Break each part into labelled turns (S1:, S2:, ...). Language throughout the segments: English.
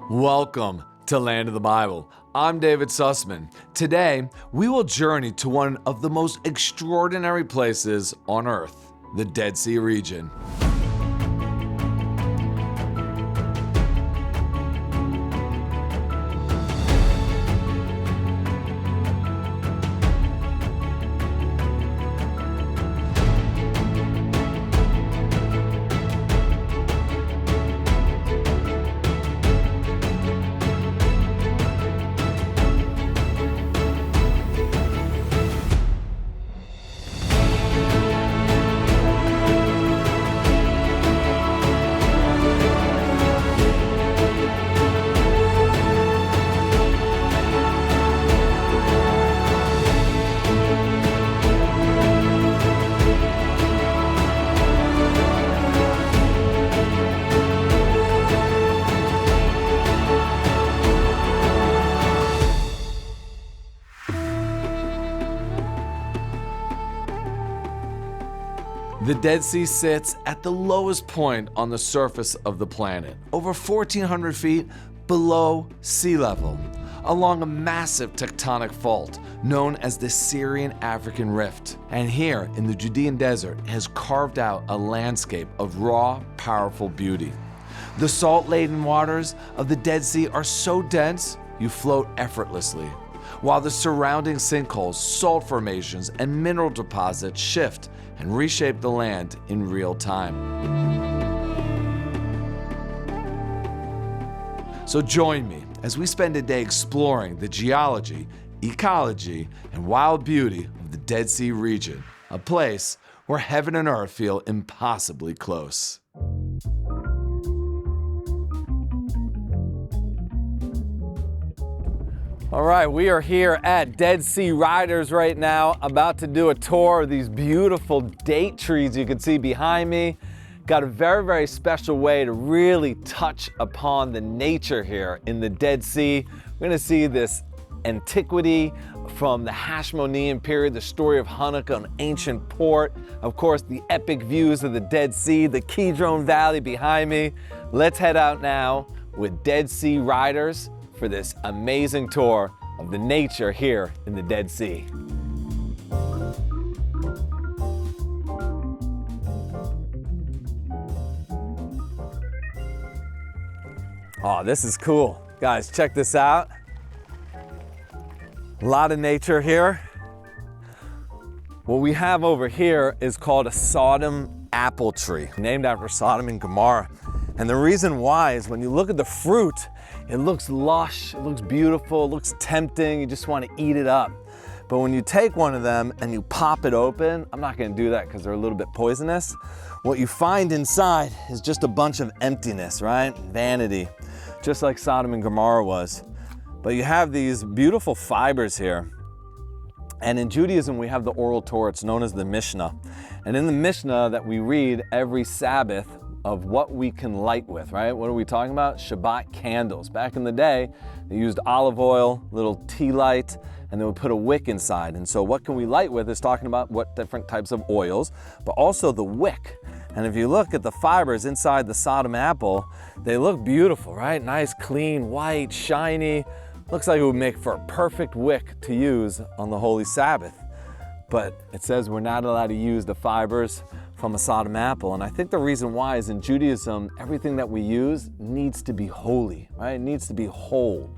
S1: Welcome to Land of the Bible. I'm David Sussman. Today, we will journey to one of the most extraordinary places on earth, the Dead Sea region. The Dead Sea sits at the lowest point on the surface of the planet, over 1,400 feet below sea level, along a massive tectonic fault known as the Syrian-African Rift. And here in the Judean desert has carved out a landscape of raw, powerful beauty. The salt-laden waters of the Dead Sea are so dense, you float effortlessly, while the surrounding sinkholes, salt formations, and mineral deposits shift and reshape the land in real time. So join me as we spend a day exploring the geology, ecology, and wild beauty of the Dead Sea region, a place where heaven and earth feel impossibly close. All right, we are here at Dead Sea Riders right now, about to do a tour of these beautiful date trees you can see behind me. Got a very, very special way to really touch upon the nature here in the Dead Sea. We're gonna see this antiquity from the Hashmonean period, the story of Hanukkah, an ancient port, of course, the epic views of the Dead Sea, the Kidron Valley behind me. Let's head out now with Dead Sea Riders for this amazing tour of the nature here in the Dead Sea. Oh, this is cool. Guys, check this out. A lot of nature here. What we have over here is called a Sodom apple tree, named after Sodom and Gomorrah. And the reason why is when you look at the fruit, it looks lush, it looks beautiful, it looks tempting, you just want to eat it up. But when you take one of them and you pop it open, I'm not going to do that because they're a little bit poisonous. What you find inside is just a bunch of emptiness, right? Vanity, just like Sodom and Gomorrah was. But you have these beautiful fibers here. And in Judaism, we have the oral Torah, it's known as the Mishnah. And in the Mishnah that we read every Sabbath, of what we can light with, right? What are we talking about? Shabbat candles. Back in the day, they used olive oil, little tea light, and they would put a wick inside. And so what can we light with is talking about what different types of oils, but also the wick. And if you look at the fibers inside the Sodom apple, they look beautiful, right? Nice, clean, white, shiny. Looks like it would make for a perfect wick to use on the Holy Sabbath. But it says we're not allowed to use the fibers from a Sodom apple. And I think the reason why is in Judaism, everything that we use needs to be holy, right? It needs to be whole.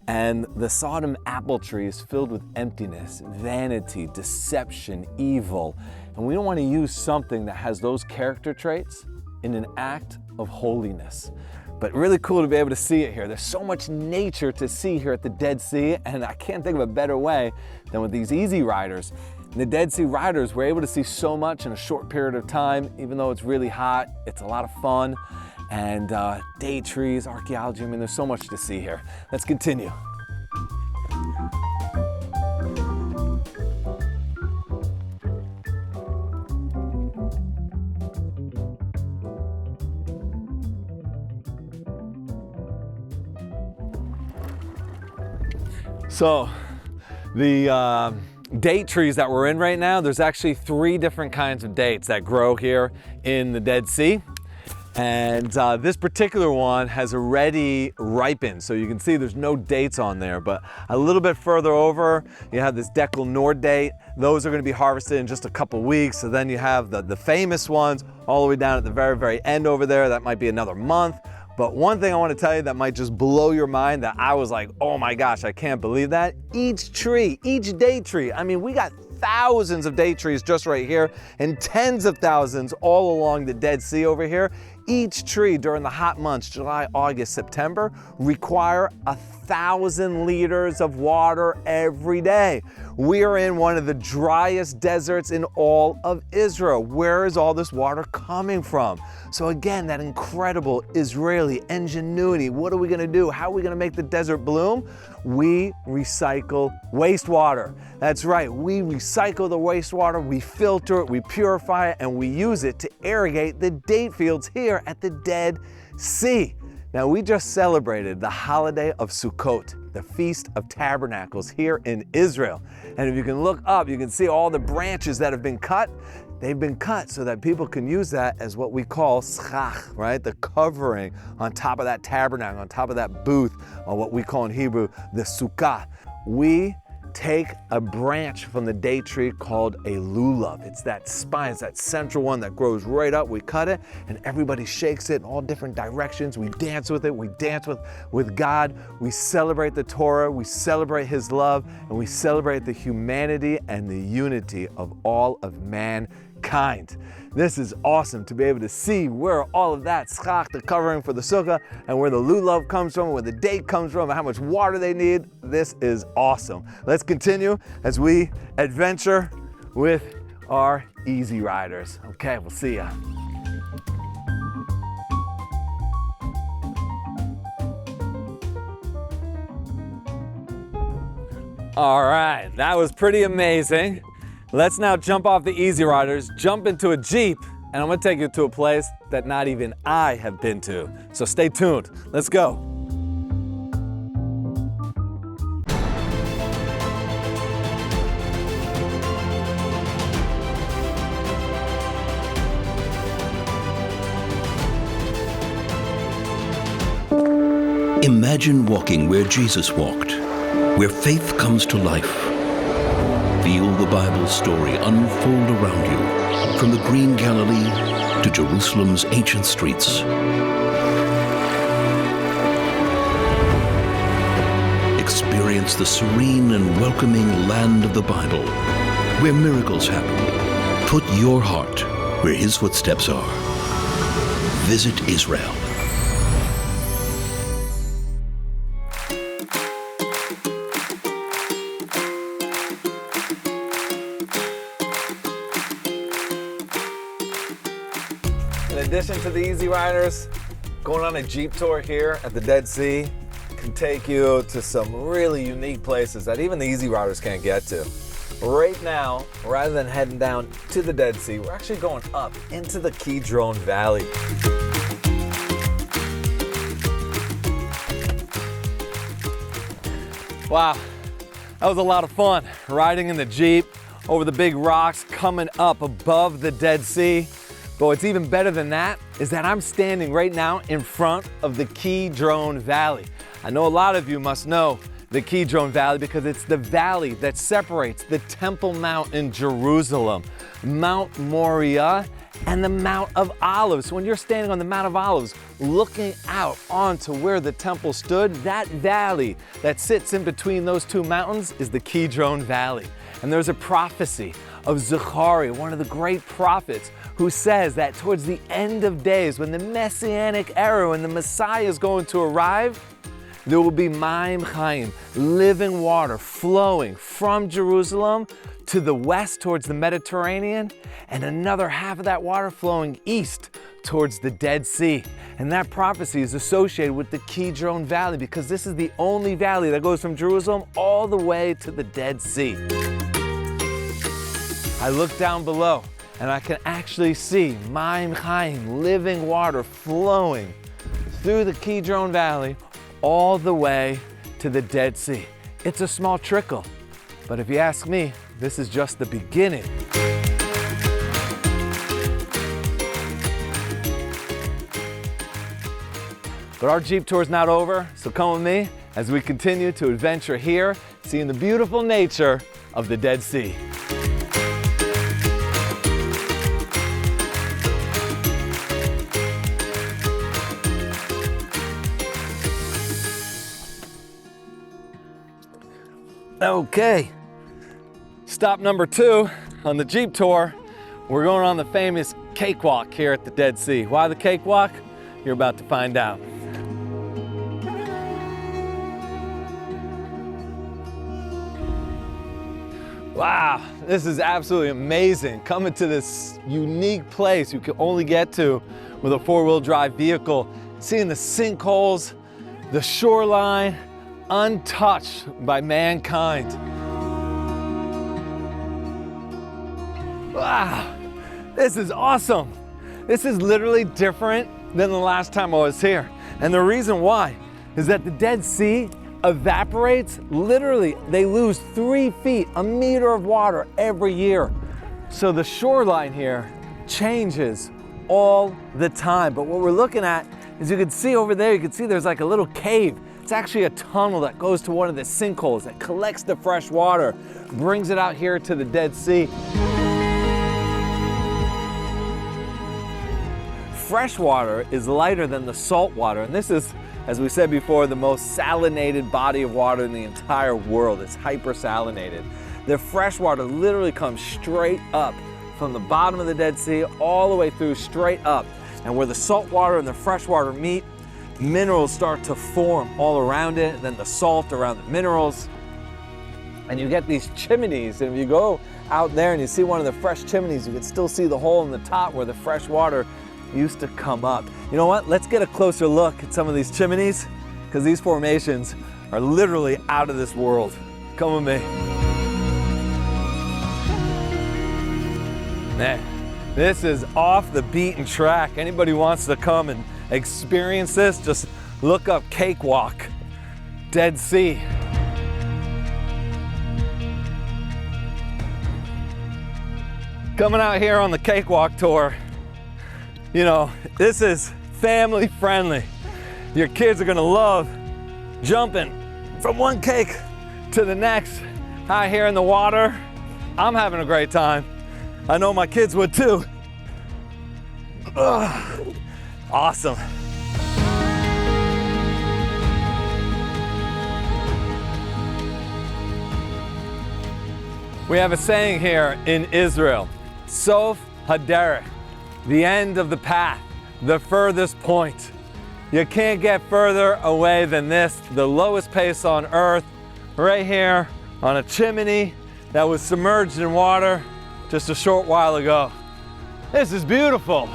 S1: And the Sodom apple tree is filled with emptiness, vanity, deception, evil. And we don't want to use something that has those character traits in an act of holiness. But really cool to be able to see it here. There's so much nature to see here at the Dead Sea, and I can't think of a better way than with these easy riders. The Dead Sea Riders, we're able to see so much in a short period of time. Even though it's really hot, it's a lot of fun. And date trees, archaeology, I mean, there's so much to see here. Let's continue. So the date trees that we're in right now, there's actually 3 different kinds of dates that grow here in the Dead Sea. And this particular one has already ripened. So you can see there's no dates on there, but a little bit further over, you have this Deckel Nord date. Those are gonna be harvested in just a couple weeks. So then you have the famous ones all the way down at the very, very end over there. That might be another month. But one thing I want to tell you that might just blow your mind, that I was like, oh my gosh, I can't believe that. Each tree, each date tree, I mean, we got thousands of date trees just right here and tens of thousands all along the Dead Sea over here. Each tree during the hot months, July, August, September, require 1,000 liters of water every day. We are in one of the driest deserts in all of Israel. Where is all this water coming from? So again, that incredible Israeli ingenuity. What are we gonna do? How are we gonna make the desert bloom? We recycle wastewater. That's right, we recycle the wastewater, we filter it, we purify it, and we use it to irrigate the date fields here at the Dead Sea. Now, we just celebrated the holiday of Sukkot, the Feast of Tabernacles here in Israel. And if you can look up, you can see all the branches that have been cut. They've been cut so that people can use that as what we call schach, right? The covering on top of that tabernacle, on top of that booth, or what we call in Hebrew, the sukkah. We take a branch from the date tree called a lulav. It's that spine, it's that central one that grows right up. We cut it and everybody shakes it in all different directions. We dance with it, we dance with God. We celebrate the Torah, we celebrate His love, and we celebrate the humanity and the unity of all of mankind. This is awesome to be able to see where all of that schach, the covering for the sukkah, and where the lulav comes from, where the date comes from, and how much water they need. This is awesome. Let's continue as we adventure with our easy riders. Okay, we'll see ya. All right, that was pretty amazing. Let's now jump off the easy riders, jump into a Jeep, and I'm gonna take you to a place that not even I have been to. So stay tuned, let's go.
S2: Imagine walking where Jesus walked, where faith comes to life. Feel the Bible story unfold around you, from the green Galilee to Jerusalem's ancient streets. Experience the serene and welcoming land of the Bible, where miracles happen. Put your heart where His footsteps are. Visit Israel.
S1: In addition to the easy riders, going on a Jeep tour here at the Dead Sea can take you to some really unique places that even the easy riders can't get to. Right now, rather than heading down to the Dead Sea, we're actually going up into the Kidron Valley. Wow, that was a lot of fun, riding in the Jeep over the big rocks, coming up above the Dead Sea. But what's even better than that is that I'm standing right now in front of the Kidron Valley. I know a lot of you must know the Kidron Valley because it's the valley that separates the Temple Mount in Jerusalem, Mount Moriah, and the Mount of Olives. So when you're standing on the Mount of Olives, looking out onto where the temple stood, that valley that sits in between those two mountains is the Kidron Valley. And there's a prophecy of Zechariah, one of the great prophets, who says that towards the end of days, when the Messianic era, when the Messiah is going to arrive, there will be Maim Chaim, living water flowing from Jerusalem to the west towards the Mediterranean, and another half of that water flowing east towards the Dead Sea. And that prophecy is associated with the Kidron Valley because this is the only valley that goes from Jerusalem all the way to the Dead Sea. I look down below and I can actually see Maim Chaim, living water flowing through the Kidron Valley all the way to the Dead Sea. It's a small trickle, but if you ask me, this is just the beginning. But our Jeep tour is not over, so come with me as we continue to adventure here, seeing the beautiful nature of the Dead Sea. Okay, stop number 2 on the Jeep tour. We're going on the famous cakewalk here at the Dead Sea. Why the cakewalk? You're about to find out. Wow, this is absolutely amazing. Coming to this unique place you can only get to with a 4-wheel drive vehicle. Seeing the sinkholes, the shoreline, untouched by mankind. Wow, this is awesome. This is literally different than the last time I was here. And the reason why is that the Dead Sea evaporates. Literally, they lose 3 feet, a meter of water every year. So the shoreline here changes all the time. But what we're looking at is, you can see over there, you can see there's like a little cave. It's actually a tunnel that goes to one of the sinkholes that collects the fresh water, brings it out here to the Dead Sea. Fresh water is lighter than the salt water, and this is, as we said before, the most salinated body of water in the entire world. It's hypersalinated. The fresh water literally comes straight up from the bottom of the Dead Sea all the way through, straight up. And where the salt water and the fresh water meet, minerals start to form all around it, and then the salt around the minerals. And you get these chimneys, and if you go out there and you see one of the fresh chimneys, you can still see the hole in the top where the fresh water used to come up. You know what? Let's get a closer look at some of these chimneys, because these formations are literally out of this world. Come with me. Man, this is off the beaten track. Anybody wants to come and experience this, just look up Cakewalk, Dead Sea. Coming out here on the Cakewalk tour, you know, this is family friendly. Your kids are gonna love jumping from one cake to the next out here in the water. I'm having a great time. I know my kids would too. Ugh. Awesome. We have a saying here in Israel, Sof Haderech, the end of the path, the furthest point. You can't get further away than this, the lowest place on earth, right here on a chimney that was submerged in water just a short while ago. This is beautiful.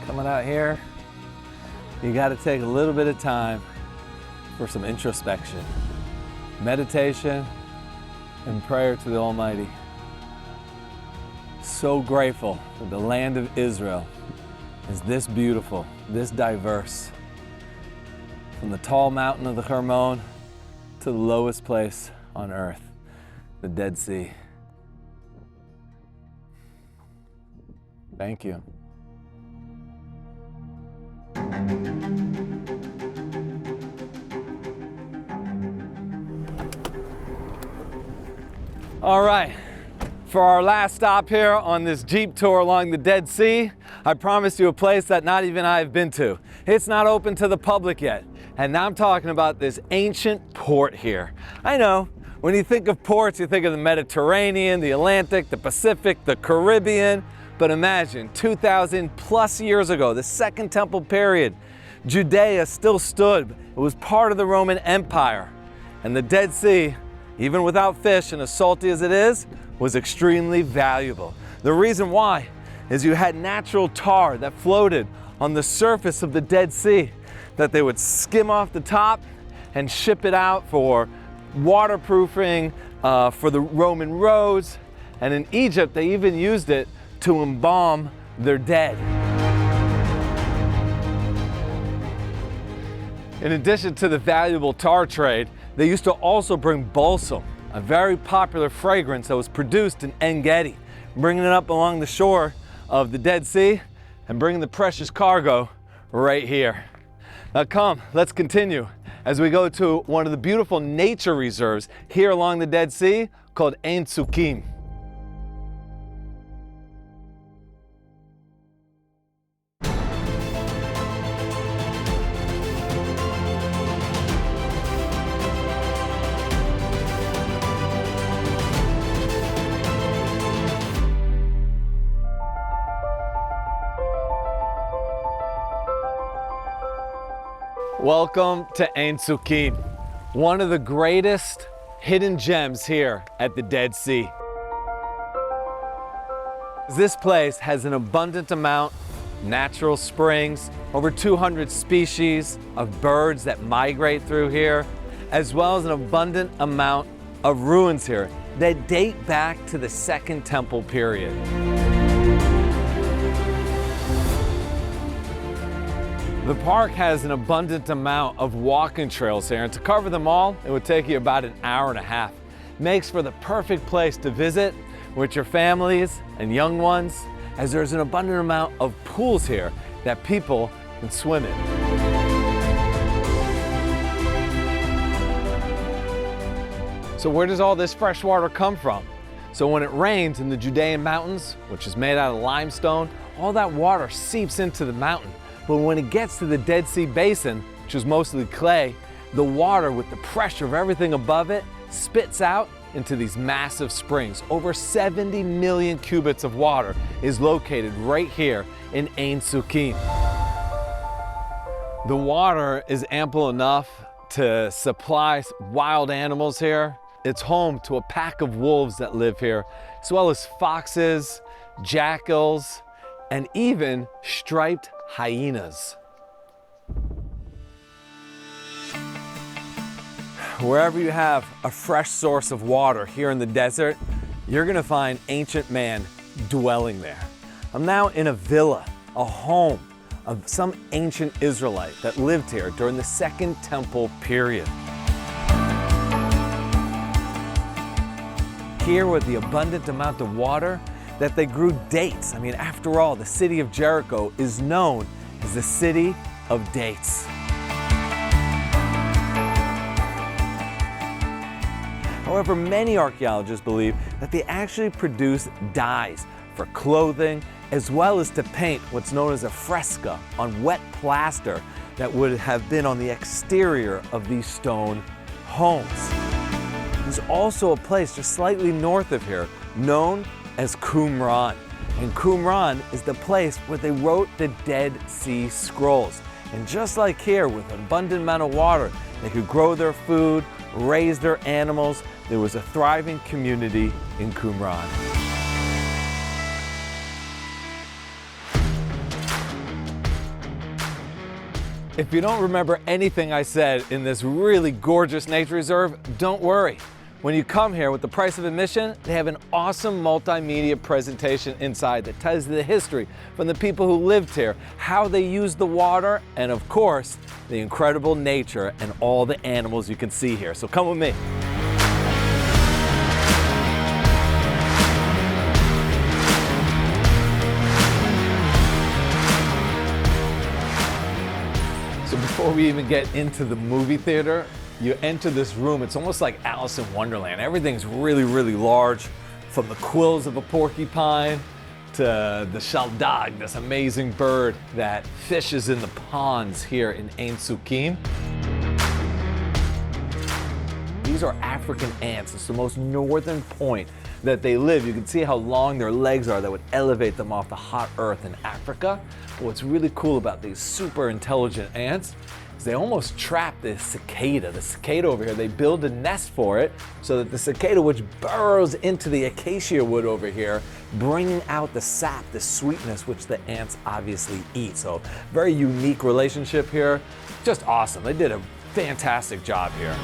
S1: Coming out here, you got to take a little bit of time for some introspection, meditation, and prayer to the Almighty. So grateful that the land of Israel is this beautiful, this diverse. From the tall mountain of the Hermon to the lowest place on earth, the Dead Sea. Thank you. All right, for our last stop here on this Jeep tour along the Dead Sea, I promised you a place that not even I have been to. It's not open to the public yet, and now I'm talking about this ancient port here. I know, when you think of ports, you think of the Mediterranean, the Atlantic, the Pacific, the Caribbean, but imagine 2,000 plus years ago, the Second Temple period, Judea still stood. It was part of the Roman Empire, and the Dead Sea, even without fish and as salty as it is, was extremely valuable. The reason why is you had natural tar that floated on the surface of the Dead Sea that they would skim off the top and ship it out for waterproofing, for the Roman roads. And in Egypt, they even used it to embalm their dead. In addition to the valuable tar trade, They used to also bring balsam, a very popular fragrance that was produced in Ein Gedi, bringing it up along the shore of the Dead Sea and bringing the precious cargo right here. Now come, let's continue as we go to one of the beautiful nature reserves here along the Dead Sea called Einot Tzukim. Welcome to Einot Tzukim, one of the greatest hidden gems here at the Dead Sea. This place has an abundant amount of natural springs, over 200 species of birds that migrate through here, as well as an abundant amount of ruins here that date back to the Second Temple period. The park has an abundant amount of walking trails here, and to cover them all, it would take you about an hour and a half. Makes for the perfect place to visit with your families and young ones, as there's an abundant amount of pools here that people can swim in. So where does all this fresh water come from? So when it rains in the Judean mountains, which is made out of limestone, all that water seeps into the mountain. But when it gets to the Dead Sea Basin, which is mostly clay, the water with the pressure of everything above it spits out into these massive springs. Over 70 million cubits of water is located right here in Einot Tzukim. The water is ample enough to supply wild animals here. It's home to a pack of wolves that live here, as well as foxes, jackals, and even striped hyenas. Wherever you have a fresh source of water here in the desert, you're gonna find ancient man dwelling there. I'm now in a villa, a home of some ancient Israelite that lived here during the Second Temple period. Here with the abundant amount of water, that they grew dates. I mean, after all, the city of Jericho is known as the city of dates. However, many archaeologists believe that they actually produce dyes for clothing, as well as to paint what's known as a fresco on wet plaster that would have been on the exterior of these stone homes. There's also a place just slightly north of here known as Qumran. And Qumran is the place where they wrote the Dead Sea Scrolls. And just like here, with an abundant amount of water, they could grow their food, raise their animals. There was a thriving community in Qumran. If you don't remember anything I said in this really gorgeous nature reserve, don't worry. When you come here with the price of admission, they have an awesome multimedia presentation inside that tells you the history from the people who lived here, how they used the water, and of course, the incredible nature and all the animals you can see here. So come with me. So before we even get into the movie theater, you enter this room, it's almost like Alice in Wonderland. Everything's really, really large, from the quills of a porcupine to the shaldag, this amazing bird that fishes in the ponds here in Einot Tzukim. These are African ants. It's the most northern point that they live. You can see how long their legs are that would elevate them off the hot earth in Africa. But what's really cool about these super intelligent ants is they almost trap the cicada. The cicada over here, they build a nest for it so that the cicada, which burrows into the acacia wood over here, bringing out the sap, the sweetness, which the ants obviously eat. So very unique relationship here. Just awesome. They did a fantastic job here.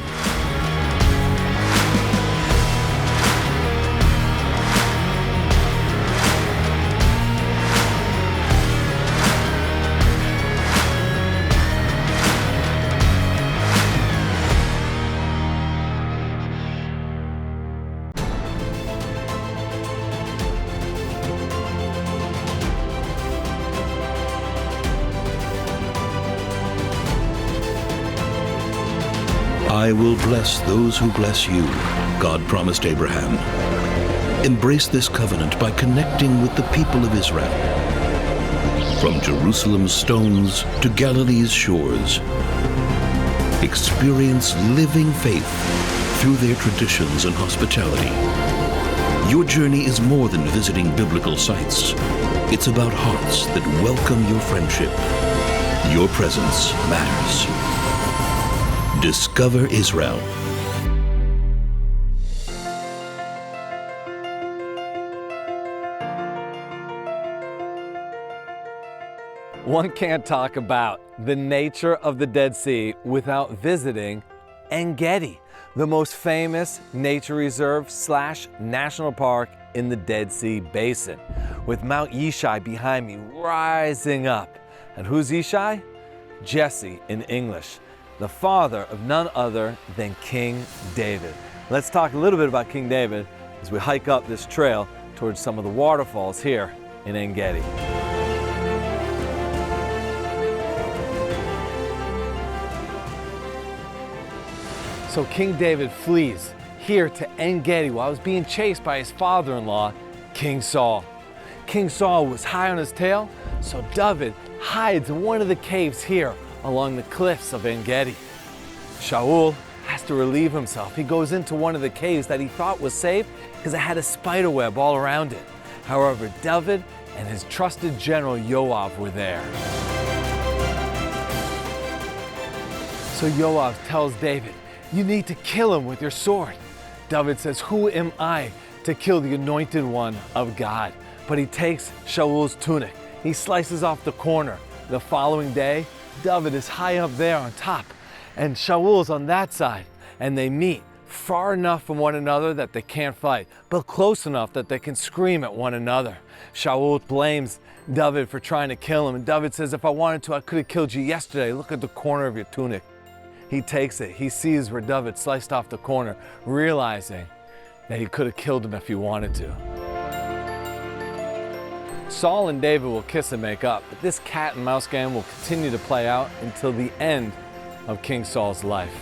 S2: I will bless those who bless you, God promised Abraham. Embrace this covenant by connecting with the people of Israel. From Jerusalem's stones to Galilee's shores, experience living faith through their traditions and hospitality. Your journey is more than visiting biblical sites. It's about hearts that welcome your friendship. Your presence matters. Discover Israel.
S1: One can't talk about the nature of the Dead Sea without visiting Ein Gedi, the most famous nature reserve / national park in the Dead Sea Basin, with Mount Yishai behind me rising up. And who's Yishai? Jesse in English, the father of none other than King David. Let's talk a little bit about King David as we hike up this trail towards some of the waterfalls here in Ein Gedi. So King David flees here to Ein Gedi while he's being chased by his father-in-law, King Saul. King Saul was high on his tail, so David hides in one of the caves here along the cliffs of Ein Gedi. Shaul has to relieve himself. He goes into one of the caves that he thought was safe because it had a spider web all around it. However, David and his trusted general Yoav were there. So Yoav tells David, "You need to kill him with your sword." David says, "Who am I to kill the anointed one of God?" But he takes Shaul's tunic. He slices off the corner. The following day, David is high up there on top, and Shaul's on that side, and they meet far enough from one another that they can't fight, but close enough that they can scream at one another. Shaul blames David for trying to kill him, and David says, "If I wanted to, I could have killed you yesterday. Look at the corner of your tunic." He takes it. He sees where David sliced off the corner, realizing that he could have killed him if he wanted to. Saul and David will kiss and make up, but this cat and mouse game will continue to play out until the end of King Saul's life.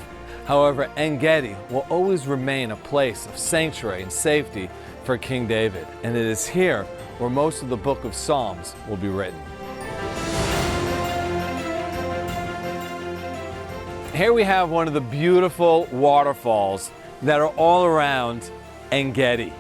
S1: However, Ein Gedi will always remain a place of sanctuary and safety for King David, and it is here where most of the book of Psalms will be written. Here we have one of the beautiful waterfalls that are all around Ein Gedi.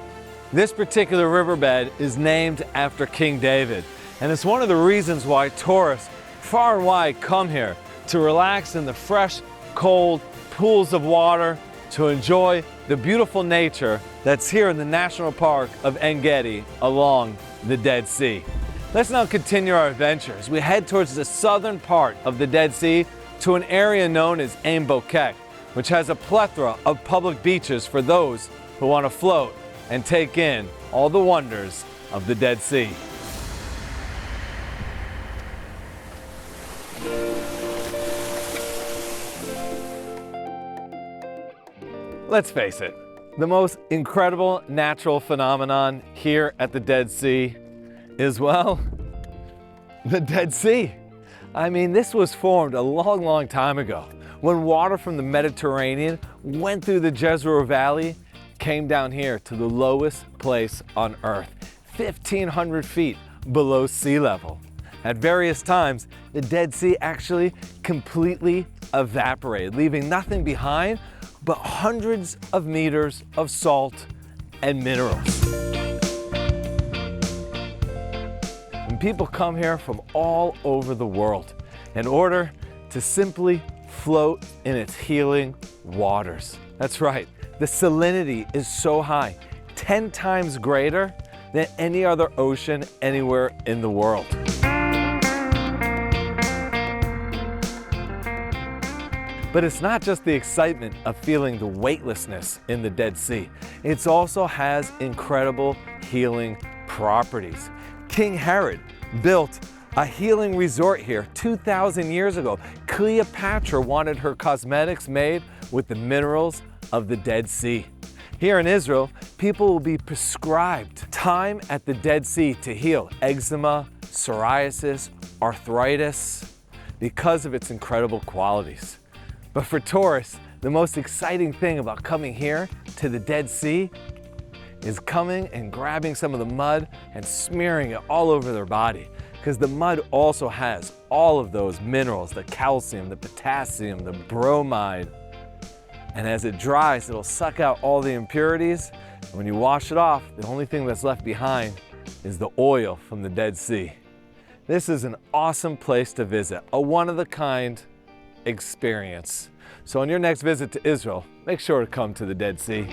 S1: This particular riverbed is named after King David, and it's one of the reasons why tourists far and wide come here to relax in the fresh, cold pools of water, to enjoy the beautiful nature that's here in the National Park of Ein Gedi along the Dead Sea. Let's now continue our adventure as we head towards the southern part of the Dead Sea to an area known as Ein Bokek, which has a plethora of public beaches for those who want to float and take in all the wonders of the Dead Sea. Let's face it, the most incredible natural phenomenon here at the Dead Sea is, well, the Dead Sea. I mean, this was formed a long, long time ago when water from the Mediterranean went through the Jezreel Valley, came down here to the lowest place on Earth, 1,500 feet below sea level. At various times, the Dead Sea actually completely evaporated, leaving nothing behind but hundreds of meters of salt and minerals. And people come here from all over the world in order to simply float in its healing waters. That's right, the salinity is so high, 10 times greater than any other ocean anywhere in the world. But it's not just the excitement of feeling the weightlessness in the Dead Sea. It also has incredible healing properties. King Herod built a healing resort here 2,000 years ago. Cleopatra wanted her cosmetics made with the minerals of the Dead Sea. Here in Israel, people will be prescribed time at the Dead Sea to heal eczema, psoriasis, arthritis, because of its incredible qualities. But for tourists, The most exciting thing about coming here to the Dead Sea is coming and grabbing some of the mud and smearing it all over their body, because the mud also has all of those minerals, the calcium, the potassium, the bromide. And as it dries, it'll suck out all the impurities. And when you wash it off, the only thing that's left behind is the oil from the Dead Sea. This is an awesome place to visit, a one-of-a-kind experience. So on your next visit to Israel, make sure to come to the Dead Sea.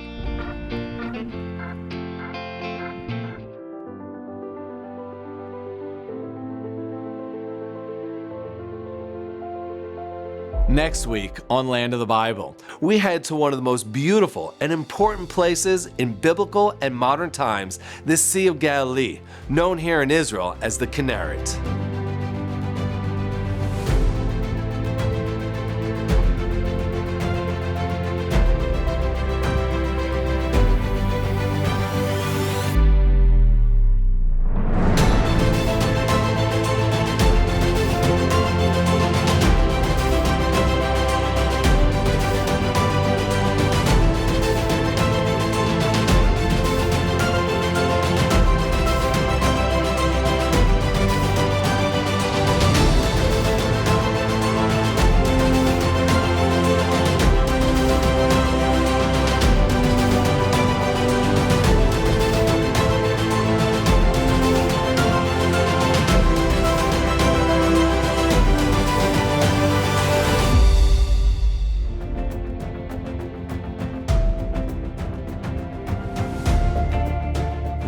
S1: Next week on Land of the Bible, we head to one of the most beautiful and important places in biblical and modern times, the Sea of Galilee, known here in Israel as the Kinneret.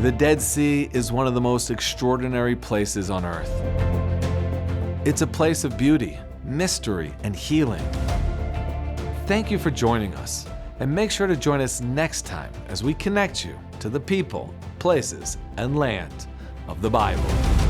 S1: The Dead Sea is one of the most extraordinary places on earth. It's a place of beauty, mystery, and healing. Thank you for joining us, and make sure to join us next time as we connect you to the people, places, and land of the Bible.